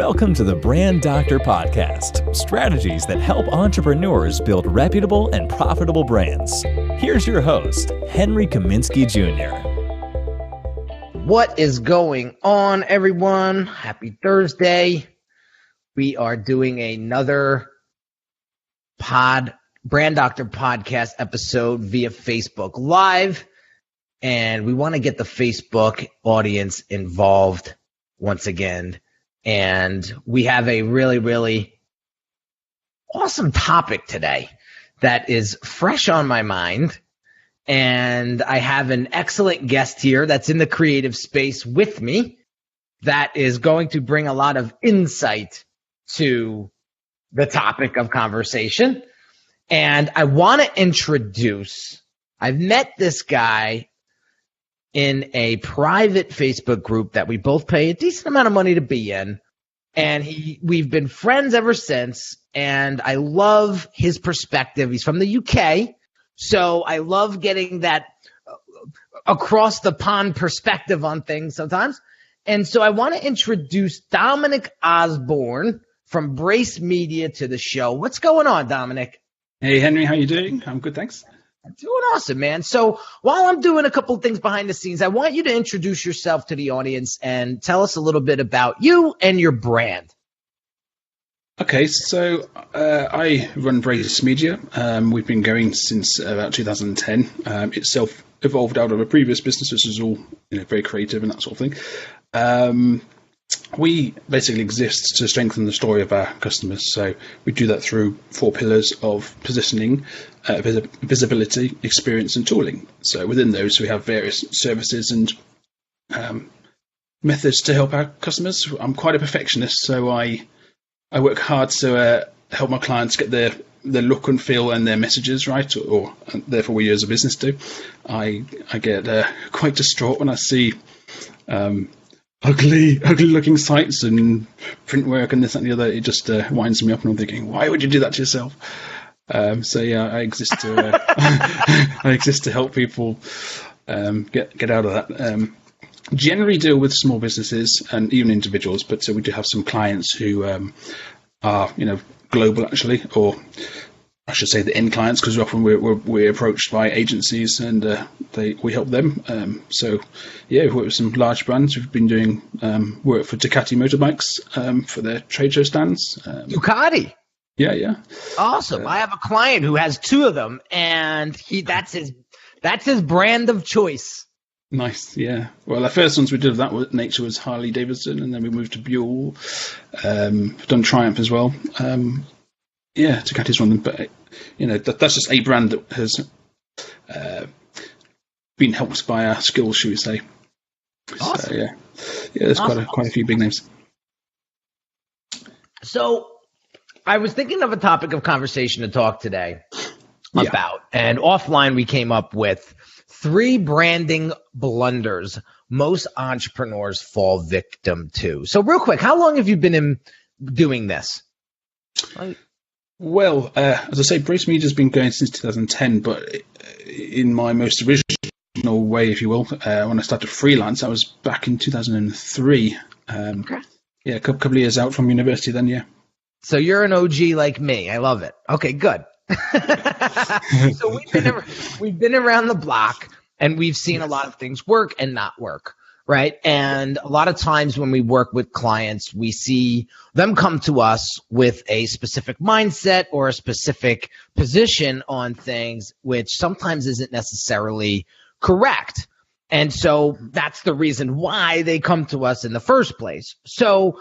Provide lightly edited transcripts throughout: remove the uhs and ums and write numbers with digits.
Welcome to the Brand Doctor Podcast, strategies that help entrepreneurs build reputable and profitable brands. Here's your host, Henry Kaminski Jr. What is going on, everyone? Happy Thursday. We are doing another Brand Doctor Podcast episode via Facebook Live, and we want to get the Facebook audience involved once again. And we have a really awesome topic today that is fresh on my mind. And I have an excellent guest here that's in the creative space with me that is going to bring a lot of insight to the topic of conversation. And I want to introduce, I've met this guy in a private Facebook group that we both pay a decent amount of money to be in. And we've been friends ever since. And I love his perspective. He's from the UK. So I love getting that across the pond perspective on things sometimes. And so I want to introduce Dominic Osborne from Brace Media to the show. What's going on, Dominic? Hey, Henry, how you doing? I'm good, thanks. I'm doing awesome, man. So while I'm doing a couple of things behind the scenes, I want you to introduce yourself to the audience and tell us a little bit about you and your brand. Okay, so I run Brace Media. We've been going since about 2010. Itself evolved out of a previous business, which is all very creative and that sort of thing. We basically exist to strengthen the story of our customers. So we do that through 4 pillars of positioning, visibility, experience, and tooling. So within those, we have various services and methods to help our customers. I'm quite a perfectionist, so I work hard to help my clients get their look and feel and their messages right, or therefore we as a business do. I get quite distraught when I see ugly looking sites and print work and this and the other. It just winds me up, and I'm thinking, why would you do that to yourself? So yeah, I exist to I exist to help people get out of that. Generally deal with small businesses and even individuals, but we do have some clients who are global actually, or I should say the end clients, because often we're approached by agencies and we help them. So yeah, we've worked with some large brands. We've been doing work for Ducati motorbikes for their trade show stands. Ducati? Yeah. Awesome. I have a client who has 2 of them, and that's his brand of choice. Nice, yeah. Well, the first ones we did of that nature was Harley Davidson, and then we moved to Buell. Done Triumph as well. Yeah, Ducati's one of them, but that's just a brand that has been helped by our skills, should we say? Awesome. So, yeah, there's awesome. quite a few big names. So I was thinking of a topic of conversation to talk today about, and offline we came up with 3 branding blunders most entrepreneurs fall victim to. So real quick, how long have you been doing this? Well, as I say, Brace Media has been going since 2010, but in my most original way, if you will, when I started freelance, I was back in 2003. Okay. Yeah, a couple of years out from university then, yeah. So you're an OG like me. I love it. Okay, good. So we've been around the block, and we've seen a lot of things work and not work, right? And a lot of times when we work with clients, we see them come to us with a specific mindset or a specific position on things, which sometimes isn't necessarily correct. And so that's the reason why they come to us in the first place. So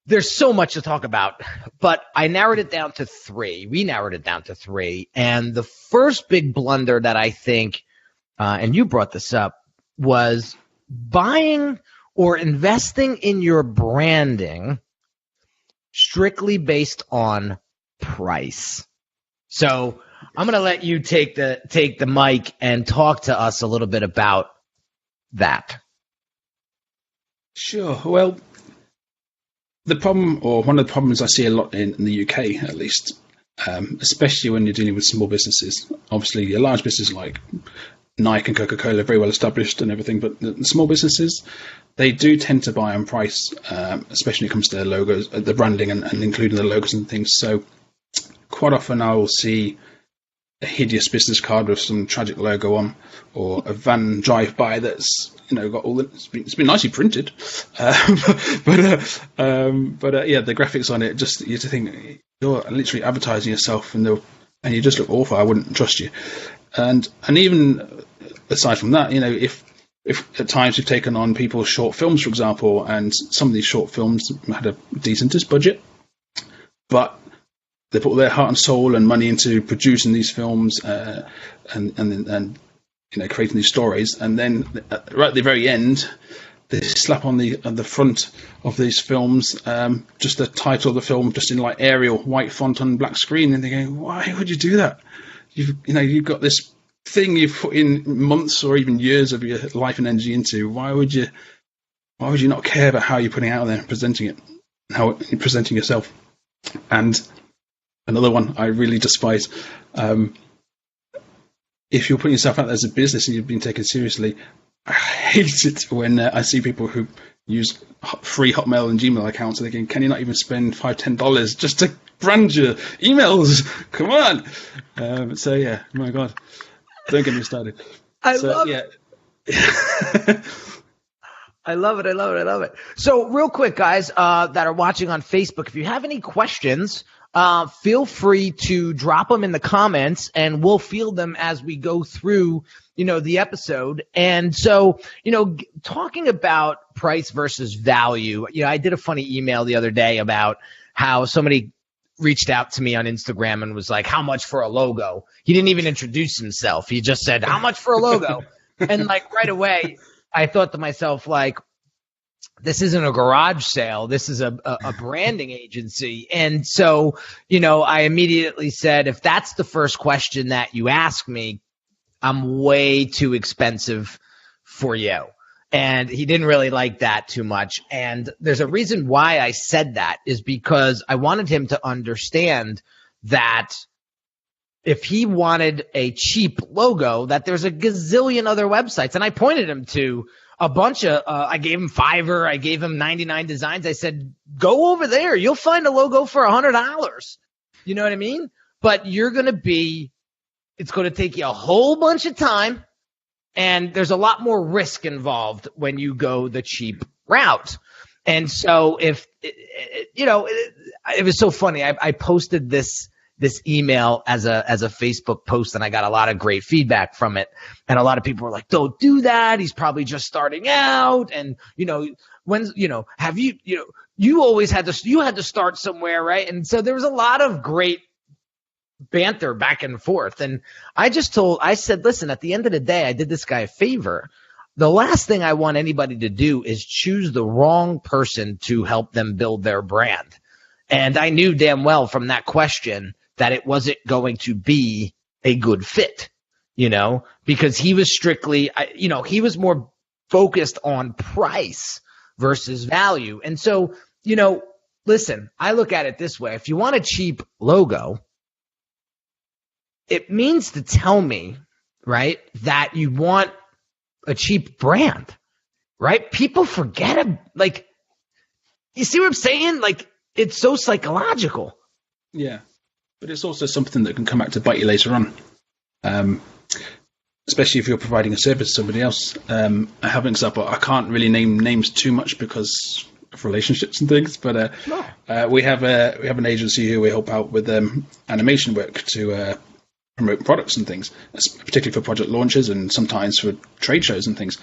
there's so much to talk about, but I narrowed it down to 3. We narrowed it down to 3. And the first big blunder that I think, and you brought this up, was buying or investing in your branding strictly based on price. So I'm going to let you take the mic and talk to us a little bit about that. Sure. Well, the problem, or one of the problems I see a lot in the UK, at least, especially when you're dealing with small businesses. Obviously, a large business like Nike and Coca-Cola are very well established and everything, but the small businesses, they do tend to buy on price, especially when it comes to their logos, the branding, and including the logos and things. So quite often I will see a hideous business card with some tragic logo on, or a van drive-by that's got all the, it's been nicely printed, but the graphics on it, just you to think you're literally advertising yourself, and you just look awful. I wouldn't trust you. And even aside from that, if at times you've taken on people's short films, for example, and some of these short films had a decentish budget, but they put all their heart and soul and money into producing these films and creating these stories, and then right at the very end, they slap on the front of these films just the title of the film, just in like Arial white font on black screen, and they're going, why would you do that? You've got this thing you've put in months or even years of your life and energy into. Why would you not care about how you're putting it out there and presenting it, how you're presenting yourself? And another one I really despise, if you're putting yourself out there as a business and you're being taken seriously, I hate it when I see people who use free Hotmail and Gmail accounts, and they're going, can you not even spend $5-10 just to brand your emails? Come on. My God, don't get me started. I love it. So real quick, guys, that are watching on Facebook, if you have any questions, feel free to drop them in the comments, and we'll field them as we go through, the episode. And so, talking about price versus value, I did a funny email the other day about how somebody reached out to me on Instagram and was like, how much for a logo? He didn't even introduce himself. He just said, how much for a logo? And like right away, I thought to myself, like, this isn't a garage sale. This is a branding agency. And so, I immediately said, if that's the first question that you ask me, I'm way too expensive for you. And he didn't really like that too much. And there's a reason why I said that, is because I wanted him to understand that if he wanted a cheap logo, that there's a gazillion other websites. And I pointed him to a bunch of, I gave him Fiverr, I gave him 99 Designs. I said, go over there. You'll find a logo for $100. You know what I mean? But it's going to take you a whole bunch of time, and there's a lot more risk involved when you go the cheap route. And so it was so funny. I posted this email as a Facebook post, and I got a lot of great feedback from it. And a lot of people were like, don't do that. He's probably just starting out. And, you always had to start somewhere, right? And so there was a lot of great banter back and forth. And I said, listen, at the end of the day, I did this guy a favor. The last thing I want anybody to do is choose the wrong person to help them build their brand. And I knew damn well from that question that it wasn't going to be a good fit, because he was strictly, he was more focused on price versus value. And so, listen, I look at it this way. If you want a cheap logo, it means to tell me, right, that you want a cheap brand, right? People forget it. Like, you see what I'm saying? Like, it's so psychological. Yeah. But it's also something that can come back to bite you later on, especially if you're providing a service to somebody else. I have an example. I can't really name names too much because of relationships and things, but we have an agency who we help out with animation work to promote products and things, particularly for project launches and sometimes for trade shows and things.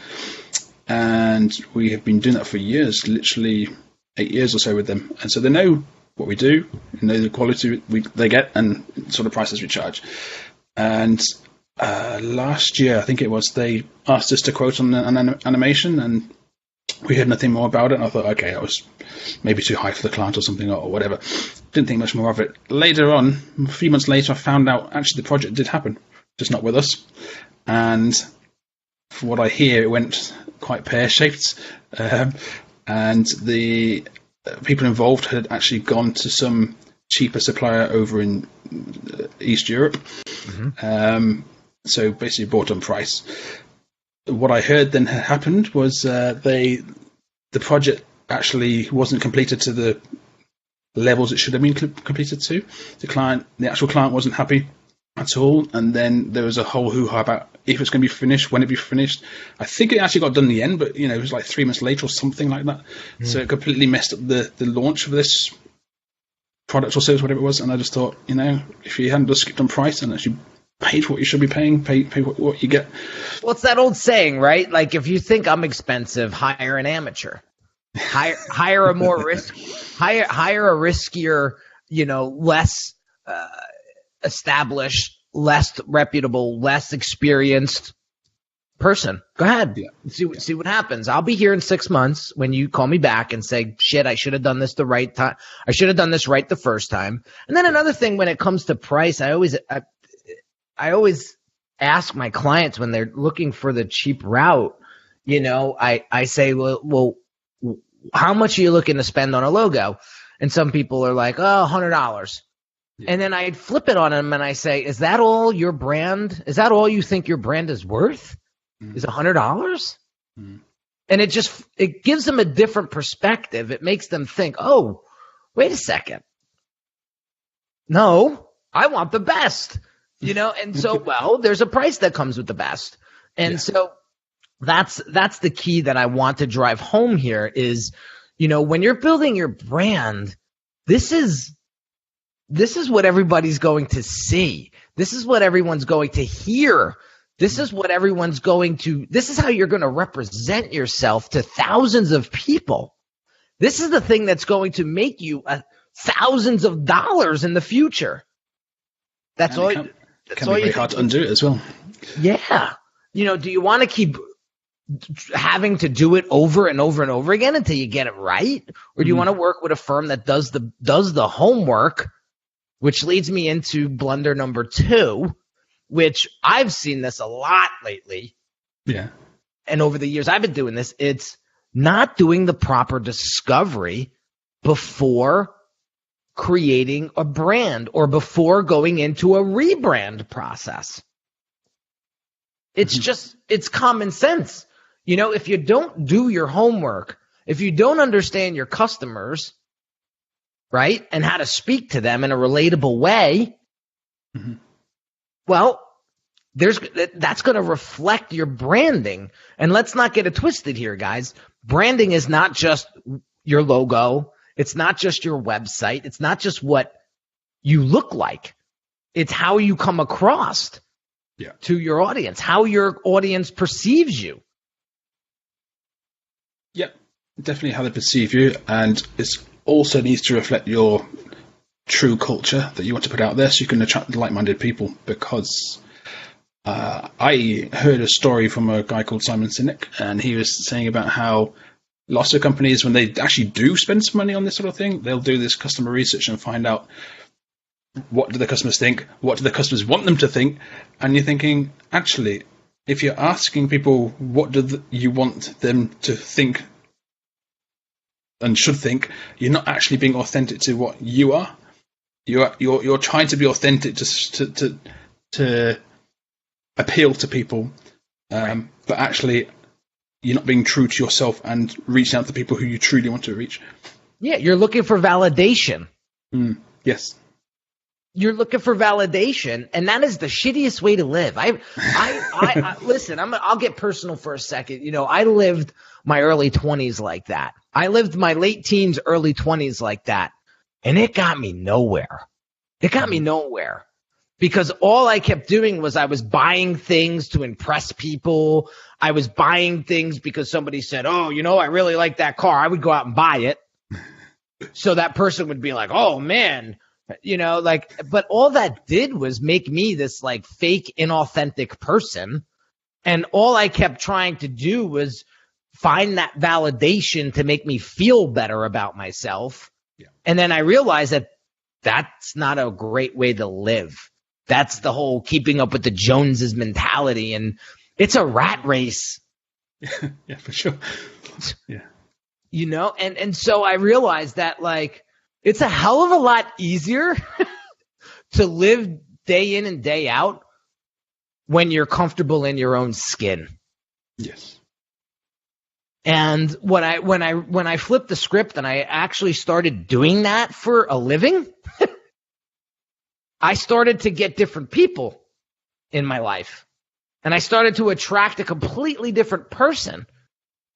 And we have been doing that for years, literally 8 years or so with them. And so they know what we do, know the quality they get, and sort of prices we charge. And last year, I think it was, they asked us to quote on an animation, and we heard nothing more about it. And I thought, okay, that was maybe too high for the client or something or whatever. Didn't think much more of it. Later on, a few months later, I found out actually the project did happen, just not with us. And from what I hear, it went quite pear-shaped. And the people involved had actually gone to some cheaper supplier over in East Europe. Mm-hmm. So basically bought on price. What I heard then had happened was they the project actually wasn't completed to the levels it should have been completed to. The actual client wasn't happy at all, and then there was a whole hoo-ha about if it's going to be finished, when it'd be finished. I think it actually got done in the end, but it was like 3 months later or something like that. So it completely messed up the launch of this product or service, whatever it was. And I just thought, if you hadn't just skipped on price and actually paid for what you should be paying, pay what you get. Well, it's that old saying, right? Like, if you think I'm expensive, hire an amateur. Hire a more hire a riskier, less established, less reputable, less experienced person. Go ahead. Yeah. See what happens. I'll be here in 6 months when you call me back and say, shit, I should have done this the right time. I should have done this right the first time. And then another thing, when it comes to price, I always ask my clients when they're looking for the cheap route, I say, well, how much are you looking to spend on a logo? And some people are like, $100. Yeah. And then I flip it on them and I say, is that all your brand? Is that all you think your brand is worth? Is $100? And it gives them a different perspective. It makes them think, oh, wait a second. No, I want the best, and so, well, there's a price that comes with the best. And so that's the key that I want to drive home here is, when you're building your brand, this is what everybody's going to see. This is what everyone's going to hear. This is what this is how you're going to represent yourself to thousands of people. This is the thing that's going to make you thousands of dollars in the future. That's all. It can be very hard to undo it as well. Yeah. Do you want to keep having to do it over and over and over again until you get it right? Or do you want to work with a firm that does the homework, which leads me into blunder number 2, which I've seen this a lot lately. Yeah. And over the years I've been doing this, it's not doing the proper discovery before creating a brand or before going into a rebrand process. It's common sense. If you don't do your homework, if you don't understand your customers, right, and how to speak to them in a relatable way, well, that's going to reflect your branding. And let's not get it twisted here, guys. Branding is not just your logo. It's not just your website. It's not just what you look like. It's how you come across to your audience, how your audience perceives you. Yeah, definitely how they perceive you. And it also needs to reflect your true culture that you want to put out there so you can attract like-minded people. Because I heard a story from a guy called Simon Sinek, and he was saying about how lots of companies, when they actually do spend some money on this sort of thing, they'll do this customer research and find out what do the customers think, what do the customers want them to think, and you're thinking, actually, if you're asking people what do you want them to think and should think, you're not actually being authentic to what you are. You're trying to be authentic just to appeal to people, but actually you're not being true to yourself and reaching out to people who you truly want to reach. Yeah, you're looking for validation. Yes. You're looking for validation, and that is the shittiest way to live. I listen, I'll get personal for a second. I lived my early 20s like that. I lived my late teens, early 20s like that, and it got me nowhere. Because all I kept doing was I was buying things to impress people. I was buying things because somebody said, oh, I really like that car. I would go out and buy it. So that person would be like, oh, man, but all that did was make me this like fake, inauthentic person. And all I kept trying to do was find that validation to make me feel better about myself. Yeah. And then I realized that that's not a great way to live. That's the whole keeping up with the Joneses mentality. And it's a rat race. Yeah, for sure. Yeah. And so I realized that like, it's a hell of a lot easier to live day in and day out when you're comfortable in your own skin. Yes. And when I flipped the script and I actually started doing that for a living, I started to get different people in my life. And I started to attract a completely different person.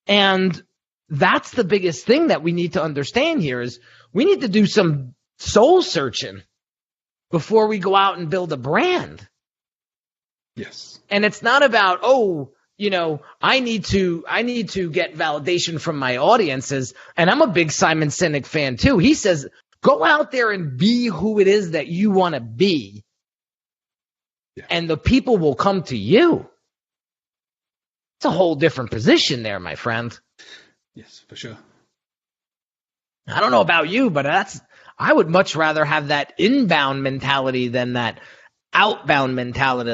And that's the biggest thing that we need to understand here is we need to do some soul searching before we go out and build a brand. Yes. And it's not about, I need to get validation from my audiences. And I'm a big Simon Sinek fan too. He says, go out there and be who it is that you want to be. Yeah. And the people will come to you. It's a whole different position there, my friend. Yes, for sure. I don't know about you, but I would much rather have that inbound mentality than that outbound mentality,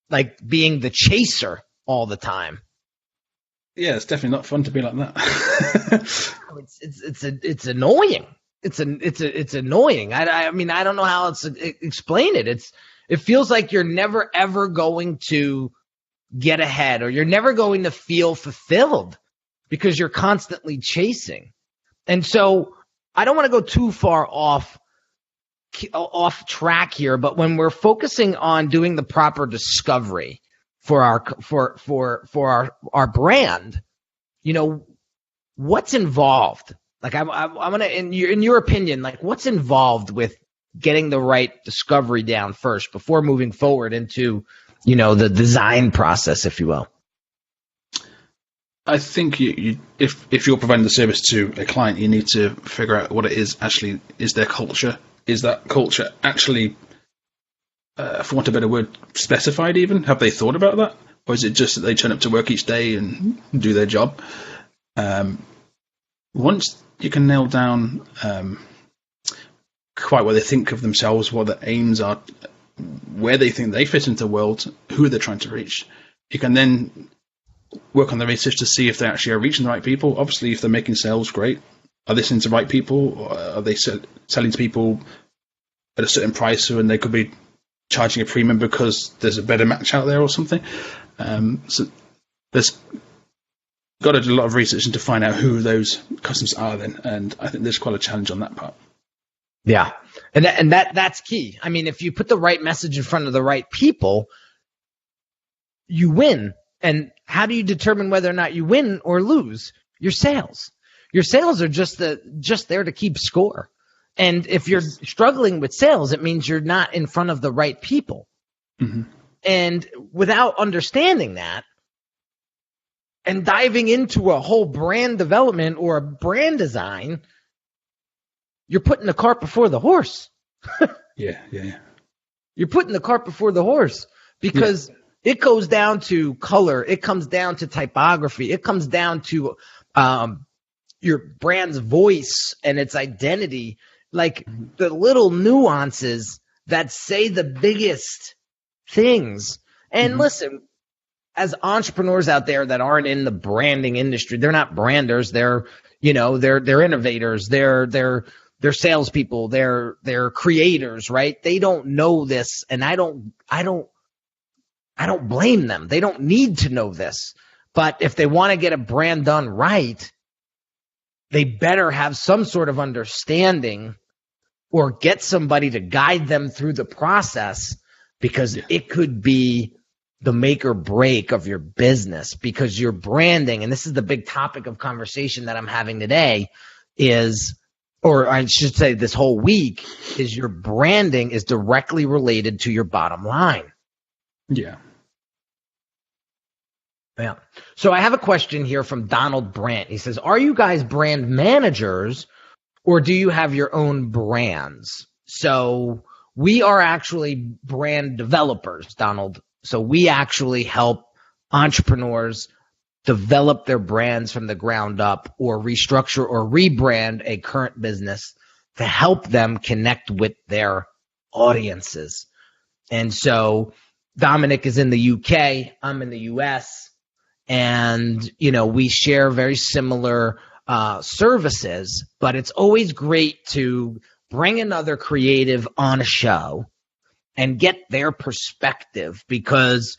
like being the chaser all the time. Yeah, it's definitely not fun to be like that. It's annoying. It's annoying. I mean, I don't know how else to explain it. It feels like you're never ever going to get ahead, or you're never going to feel fulfilled because you're constantly chasing. And so I don't want to go too far off track here, but when we're focusing on doing the proper discovery for our brand, what's involved? Like I'm gonna, in your opinion, like what's involved with getting the right discovery down first before moving forward into, the design process, if you will? I think if you're providing the service to a client, you need to figure out what it is actually is their culture. Is that culture actually, for want of a better word, specified even? Have they thought about that? Or is it just that they turn up to work each day and do their job? Once you can nail down quite what they think of themselves, what their aims are, where they think they fit into the world, who they're trying to reach, you can then work on the research to see if they actually are reaching the right people. Obviously, if they're making sales, great. Are they selling to the right people? Or are they selling to people at a certain price and they could be charging a premium because there's a better match out there or something? So there's got to do a lot of research to find out who those customers are then. And I think there's quite a challenge on that part. Yeah. And that's key. I mean, if you put the right message in front of the right people, you win. And how do you determine whether or not you win or lose? Your sales. Your sales are just there to keep score. And if you're struggling with sales, it means you're not in front of the right people. Mm-hmm. And without understanding that and diving into a whole brand development or a brand design, you're putting the cart before the horse. Yeah. You're putting the cart before the horse because it goes down to color. It comes down to typography. It comes down to your brand's voice and its identity, like the little nuances that say the biggest things. And listen, as entrepreneurs out there that aren't in the branding industry, they're not branders. They're innovators. They're salespeople. They're creators, right? They don't know this, and I don't blame them. They don't need to know this. But if they want to get a brand done right, they better have some sort of understanding or get somebody to guide them through the process, because it could be the make or break of your business, because your branding, and this is the big topic of conversation that I'm having today, or I should say this whole week, is your branding is directly related to your bottom line. Yeah. Yeah. So I have a question here from Donald Brandt. He says, are you guys brand managers or do you have your own brands? So we are actually brand developers, Donald. So we actually help entrepreneurs develop their brands from the ground up, or restructure or rebrand a current business to help them connect with their audiences. And so Dominic is in the UK, I'm in the US, and we share very similar services, but it's always great to bring another creative on a show and get their perspective, because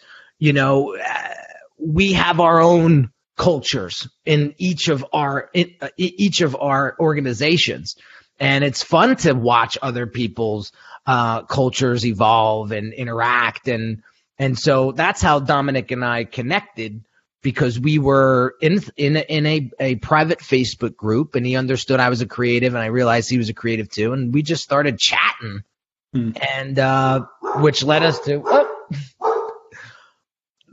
we have our own cultures in each of our organizations. And it's fun to watch other people's cultures evolve and interact. And so that's how Dominic and I connected, because we were in a private Facebook group, and he understood I was a creative and I realized he was a creative too. And we just started chatting, and which led us to,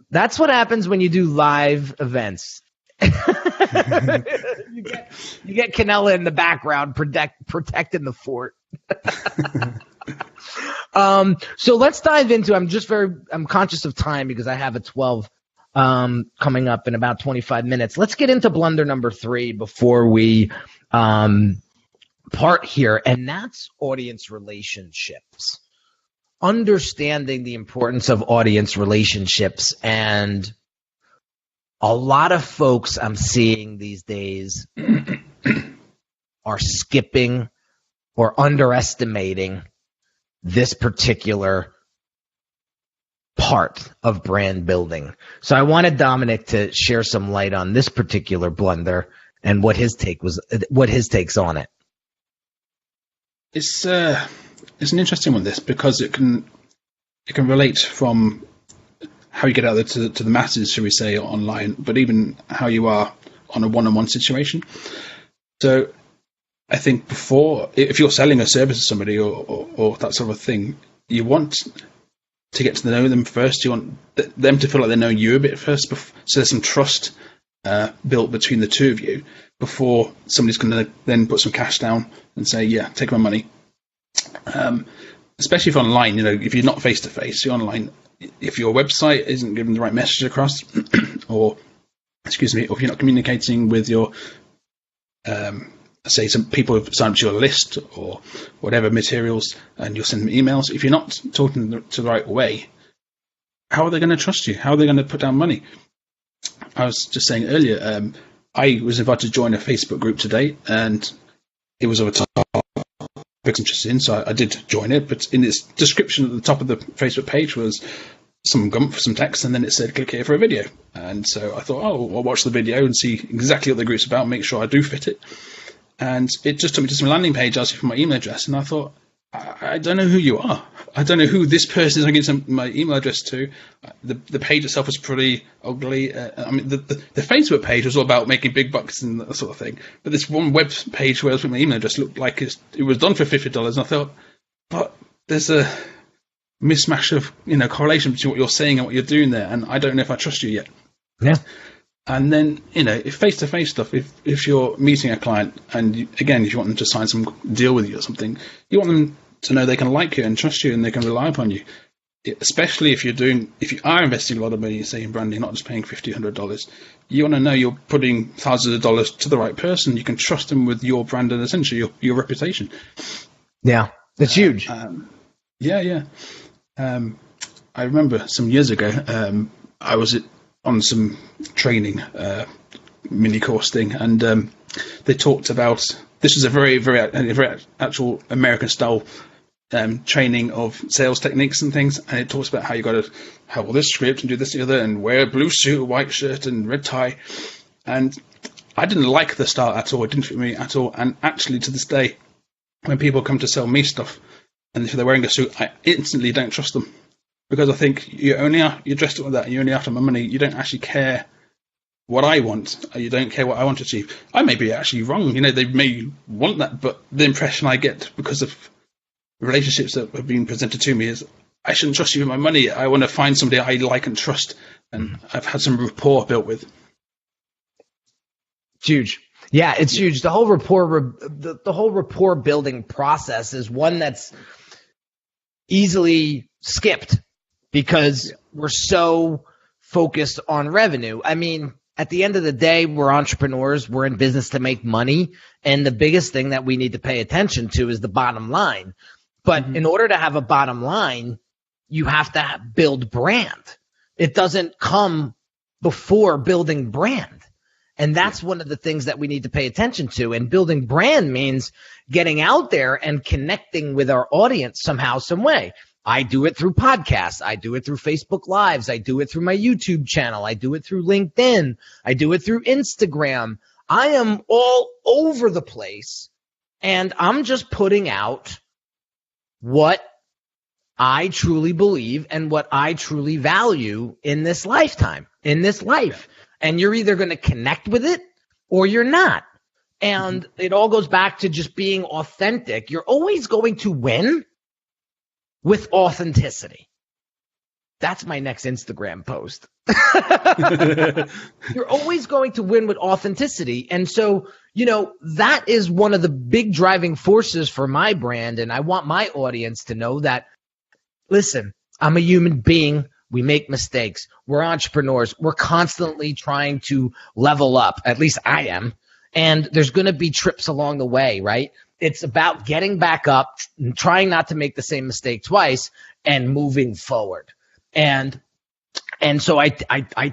that's what happens when you do live events. you get Canella in the background protecting the fort. So let's dive into, I'm conscious of time because I have a 12 coming up in about 25 minutes. Let's get into blunder number 3 before we part here, and that's audience relationships. Understanding the importance of audience relationships. And a lot of folks I'm seeing these days are skipping or underestimating this particular part of brand building. So I wanted Dominic to share some light on this particular blunder and what his takes on it. It's an interesting one, this, because it can relate from how you get out there to the masses, shall we say, online, but even how you are on a one-on-one situation. So I think if you're selling a service to somebody or that sort of thing, you want to get to know them first. You want them to feel like they know you a bit first, so there's some trust built between the two of you before somebody's going to then put some cash down and say, yeah, take my money. Especially if online, if you're not face-to-face, you're online. If your website isn't giving the right message across, or if you're not communicating with your, say, some people have signed up to your list or whatever materials, and you'll send them emails. If you're not talking to the right way, how are they going to trust you? How are they going to put down money? I was just saying earlier, I was invited to join a Facebook group today, and it was of a topic I was interested in, so I did join it. But in its description at the top of the Facebook page was some text, and then it said, click here for a video. And so I thought, I'll watch the video and see exactly what the group's about, make sure I do fit it. And it just took me to some landing page asking for my email address, and I thought, I don't know who you are. I don't know who this person is I'm giving my email address to. The page itself was pretty ugly. The Facebook page was all about making big bucks and that sort of thing. But this one web page where I was putting my email address looked like it was done for $50. And I thought, but there's a mismatch of correlation between what you're saying and what you're doing there, and I don't know if I trust you yet. Yeah. And then, if face-to-face stuff, if you're meeting a client and, if you want them to sign some deal with you or something, you want them to know they can like you and trust you and they can rely upon you. Especially if you are investing a lot of money, say, in branding, not just paying $50, $100, you want to know you're putting thousands of dollars to the right person. You can trust them with your brand and essentially your reputation. Yeah, that's huge. Yeah. I remember some years ago, I was on some training mini course thing, and they talked about, this is a very, very actual American style training of sales techniques and things, and it talks about how you got to have all this script and do this and the other and wear a blue suit, a white shirt and red tie. And I didn't like the style at all. It didn't fit me at all. And actually to this day, when people come to sell me stuff and if they're wearing a suit, I instantly don't trust them. Because I think you're dressed up with that, and you're only after my money. You don't actually care what I want. You don't care what I want to achieve. I may be actually wrong. They may want that, but the impression I get because of relationships that have been presented to me is, I shouldn't trust you with my money. I want to find somebody I like and trust, and I've had some rapport built with. It's huge. Yeah, it's huge. The whole rapport building process is one that's easily skipped, because we're so focused on revenue. I mean, at the end of the day, we're entrepreneurs. We're in business to make money. And the biggest thing that we need to pay attention to is the bottom line. But in order to have a bottom line, you have to build brand. It doesn't come before building brand. And that's one of the things that we need to pay attention to. And building brand means getting out there and connecting with our audience somehow, some way. I do it through podcasts. I do it through Facebook Lives. I do it through my YouTube channel. I do it through LinkedIn. I do it through Instagram. I am all over the place, and I'm just putting out what I truly believe and what I truly value in this lifetime, in this life. And you're either going to connect with it or you're not. And it all goes back to just being authentic. You're always going to win with authenticity. That's my next Instagram post. You're always going to win with authenticity. And so, that is one of the big driving forces for my brand. And I want my audience to know that, listen, I'm a human being. We make mistakes. We're entrepreneurs. We're constantly trying to level up. At least I am. And there's going to be trips along the way, right? It's about getting back up, trying not to make the same mistake twice, and moving forward. And so I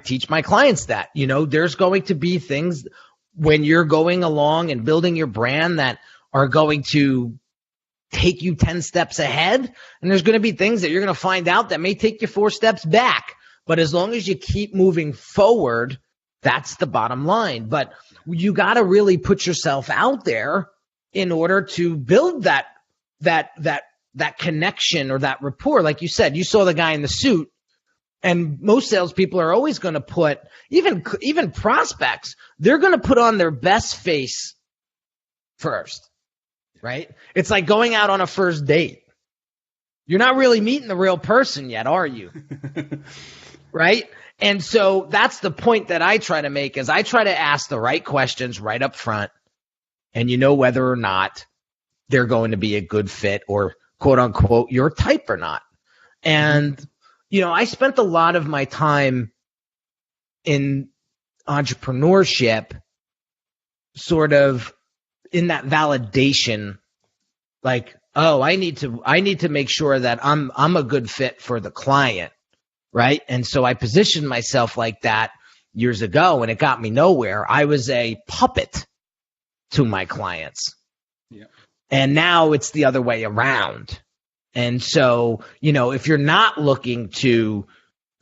teach my clients that, there's going to be things when you're going along and building your brand that are going to take you 10 steps ahead. And there's going to be things that you're going to find out that may take you 4 steps back. But as long as you keep moving forward, that's the bottom line. But you got to really put yourself out there in order to build that connection or that rapport. Like you said, you saw the guy in the suit, and most salespeople are always going to put, even prospects, they're going to put on their best face first, right? It's like going out on a first date. You're not really meeting the real person yet, are you? Right? And so that's the point that I try to make, is I try to ask the right questions right up front, and whether or not they're going to be a good fit or quote unquote your type or not. And, I spent a lot of my time in entrepreneurship sort of in that validation, like, oh, I need to make sure that I'm a good fit for the client. Right. And so I positioned myself like that years ago, and it got me nowhere. I was a puppet to my clients. Yeah. And now it's the other way around. And so, if you're not looking to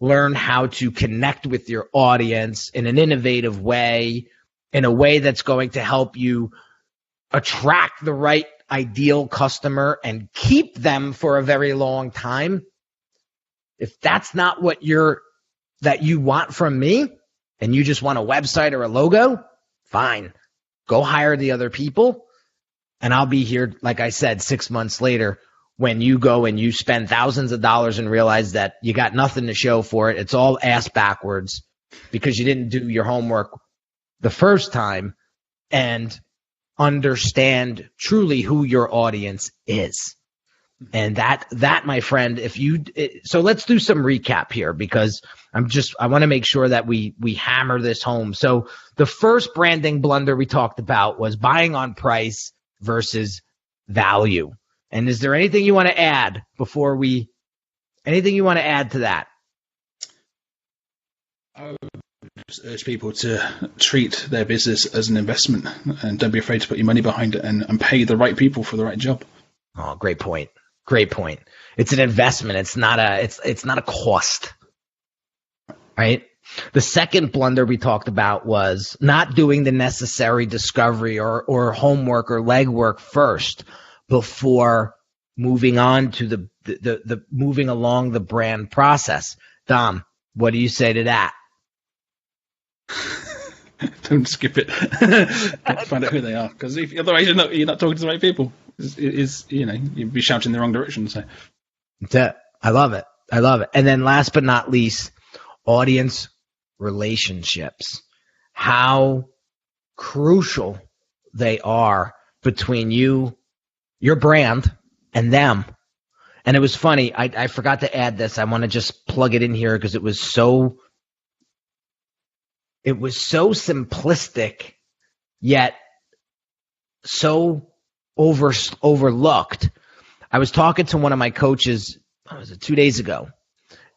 learn how to connect with your audience in an innovative way, in a way that's going to help you attract the right ideal customer and keep them for a very long time, if that's not what that you want from me, and you just want a website or a logo, fine. Go hire the other people, and I'll be here, like I said, 6 months later, when you go and you spend thousands of dollars and realize that you got nothing to show for it. It's all ass backwards because you didn't do your homework the first time and understand truly who your audience is. And that, my friend, so let's do some recap here, because I want to make sure that we hammer this home. So the first branding blunder we talked about was buying on price versus value. And is there anything you want to add anything you want to add to that? I would just urge people to treat their business as an investment, and don't be afraid to put your money behind it and pay the right people for the right job. Oh, great point. Great point. It's an investment. It's not a cost, right? The second blunder we talked about was not doing the necessary discovery or homework or legwork first before moving on to the moving along the brand process. Dom, what do you say to that? Don't skip it. Find out who they are, because otherwise you're not talking to the right people. You'd be shouting in the wrong direction. So I love it. And then last but not least, audience relationships. How crucial they are between you, your brand, and them. And it was funny. I forgot to add this. I want to just plug it in here because it was so simplistic, yet so overlooked. I was talking to one of my coaches, 2 days ago,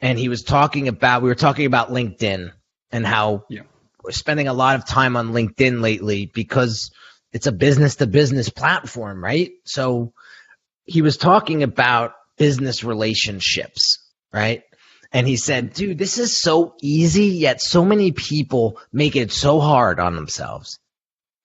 and we were talking about LinkedIn and how we're spending a lot of time on LinkedIn lately because it's a business to business platform, right? So he was talking about business relationships, right? And he said, dude, this is so easy, yet so many people make it so hard on themselves.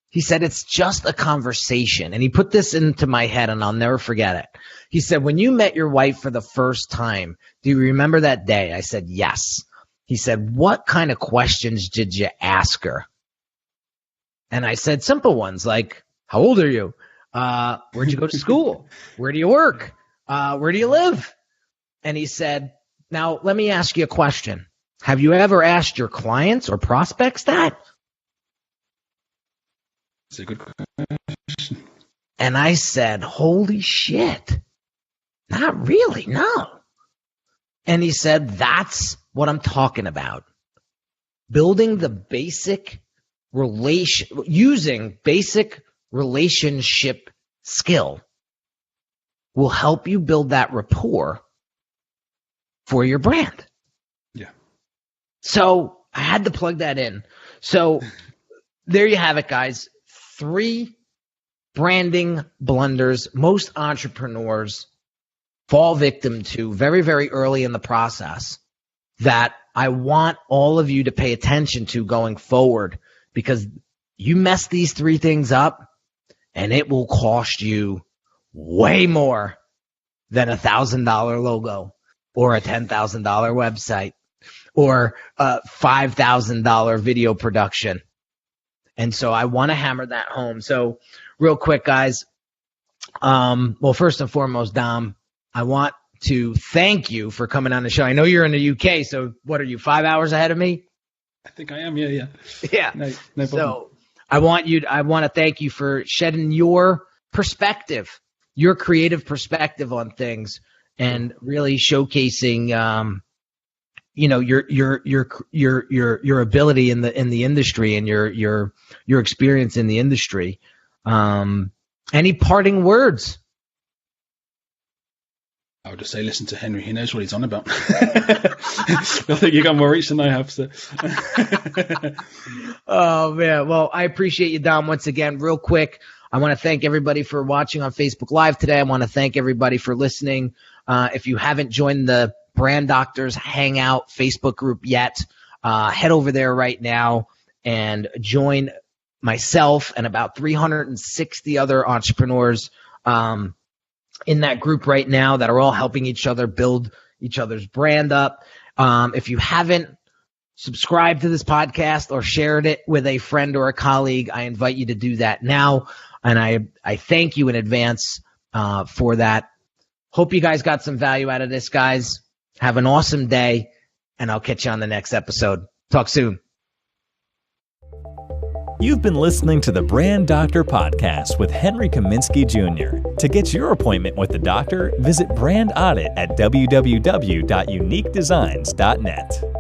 He said, it's just a conversation. And he put this into my head, and I'll never forget it. He said, when you met your wife for the first time, do you remember that day? I said, yes. He said, what kind of questions did you ask her? And I said, simple ones like, how old are you? Where'd you go to school? Where do you work? Where do you live? And he said, now let me ask you a question. Have you ever asked your clients or prospects that? It's a good question. And I said, holy shit. Not really, no. And he said, that's what I'm talking about. Building the basic using basic relationship skill will help you build that rapport for your brand. Yeah. So I had to plug that in. So there you have it, guys. 3 branding blunders most entrepreneurs fall victim to very, very early in the process that I want all of you to pay attention to going forward, because you mess these 3 things up and it will cost you way more than $1,000 logo or a $10,000 website or a $5,000 video production. And so I want to hammer that home. So real quick, guys. Well, first and foremost, Dom, I want to thank you for coming on the show. I know you're in the UK, so what are you, 5 hours ahead of me? I think I am. Yeah. Yeah. No problem. So I want to thank you for shedding your perspective, your creative perspective on things, and really showcasing, your ability in the industry and your experience in the industry. Any parting words? I would just say, listen to Henry. He knows what he's on about. I think you got more reach than I have. So. Oh, man. Well, I appreciate you, Dom, once again. Real quick, I want to thank everybody for watching on Facebook Live today. I want to thank everybody for listening. If you haven't joined the Brand Doctors Hangout Facebook group yet, head over there right now and join myself and about 360 other entrepreneurs in that group right now that are all helping each other build each other's brand up. If you haven't subscribed to this podcast or shared it with a friend or a colleague, I invite you to do that now. And I thank you in advance for that. Hope you guys got some value out of this, guys. Have an awesome day, and I'll catch you on the next episode. Talk soon. You've been listening to the Brand Doctor Podcast with Henry Kaminski Jr. To get your appointment with the doctor, visit Brand Audit at www.uniquedesignz.net.